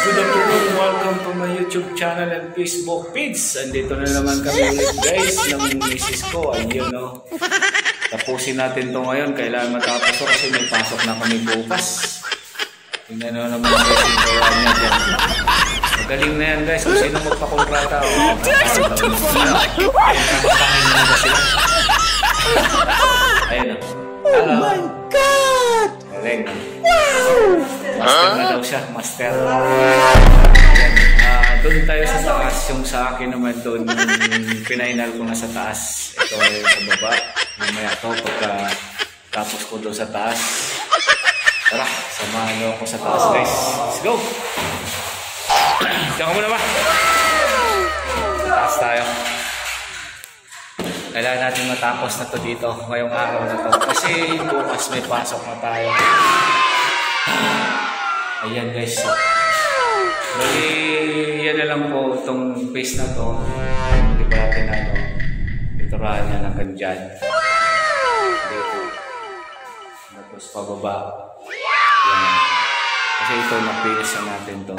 good afternoon. Welcome to my YouTube channel and Facebook page. Andito na naman kami ulit guys ng misis ko. Ayun o. Tapusin natin to ngayon. Kailangan matapos ko kasi may pasok na kami bukas. Tingnan nyo naman guys yung gawa niya dyan. Magaling na yan guys. Kung sino magpakontrata o. Ayun o. Oh my God! Galing na. Master na daw siya, master. Doon tayo sa taas. Yung sa akin naman doon, pinainal ko na sa taas. Ito ay sa baba. Mamaya ito pagka tapos ko doon sa taas. Tara, samahan nyo ako sa taas guys. Let's go! Diyan ka muna ba? Sa taas tayo. Kailangan natin matapos na to dito ngayong araw na to. Kasi bukas may pasok na tayo. Ayan guys. So, bali, yan na lang po itong face na to. Hindi pa natin ano. Iturahan niya ng ganyan. Dito. Tapos pababa. Yan. Kasi ito na-finish na natin to.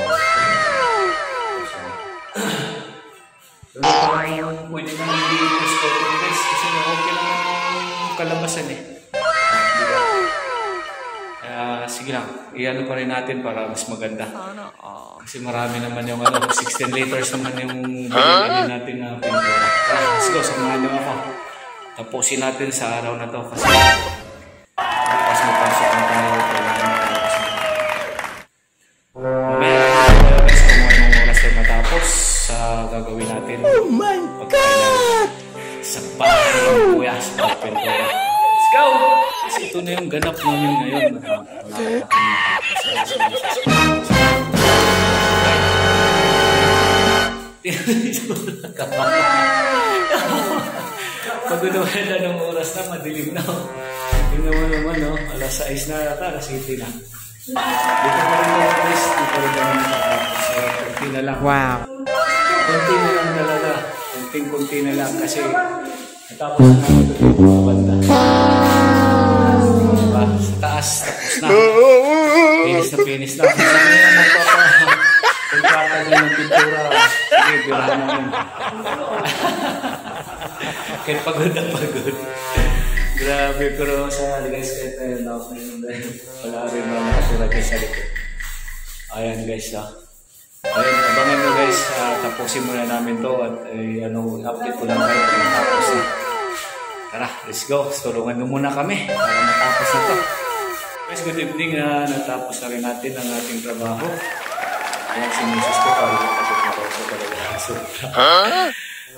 Pero parang pwede naman i-finish ko ito guys. Kasi okay naman yung kalabasan eh. Sige lang, i-ano pa rin natin para mas maganda. Kasi marami naman yung 16 liters naman yung bilhin natin na pintura. Let's go, samahan nyo ako. Tapusin natin sa araw na to kasi bukas mapasok na tayo. Mamaya guys, kung anong oras tayo matapos sa gagawin natin. Oh my God! Sa bahay ng kuya sa pintura. Let's go! Kasi ito na yung ganap namin ngayon. Pagod naman na ng oras na, madilim na. Tingnan mo naman, no? Alas 6 na yata, alas 7 na. Dito pa rin naman guys, dito rin naman nakatapos. So, kunti na lang. Wow! Kunti na lang talaga. Kunti na lang kasi natapos na naman ito yung banda. Diba? Sa taas, tapos na. Finish na. Kung saan yung magpapa-kontrata nyo ng pintura, sige, birahan namin. Kaya pagod na pagod. Grabe, pero sa guys, kahit na yun ako ngayon dahil wala rin mga nakatira guys sa likod. Ayan guys, Ayan, abangan nyo guys, tapusin muna namin to at update ko lang kayo kung tapos na. Tara, let's go. Tulungan nyo muna kami para matapos na to. Guys, good evening. Natapos na rin natin ang ating trabaho. Ayan, si Mrs. ko. Pagod na ko talaga.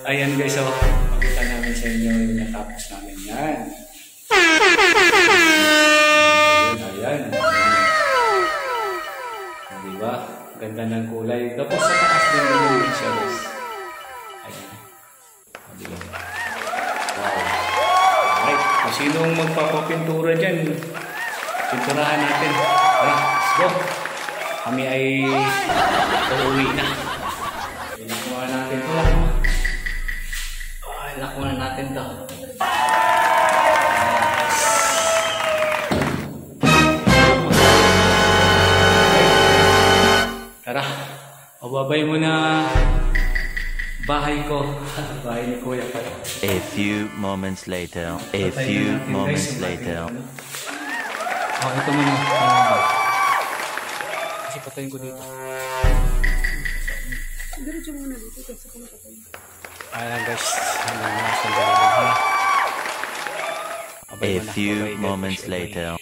Ayan guys, makita namin sa inyo yung natapos namin yan. Ayan. Diba? Ganda ng kulay. Tapos sa taas din naman siya guys. Ayan. Diba? Kung sinong magpapapintura dyan, pinturahan natin. Let's go. Kami ay uuwi na. Inakuha natin ito. Inakuha natin ito. Tara, babay mo na bahay ko. Bahay ni Kuya pa. A few moments later. Ito muna. Kasi patayin ko dito. Diretso muna dito kasi kung patayin. Ayan guys. A few moments later.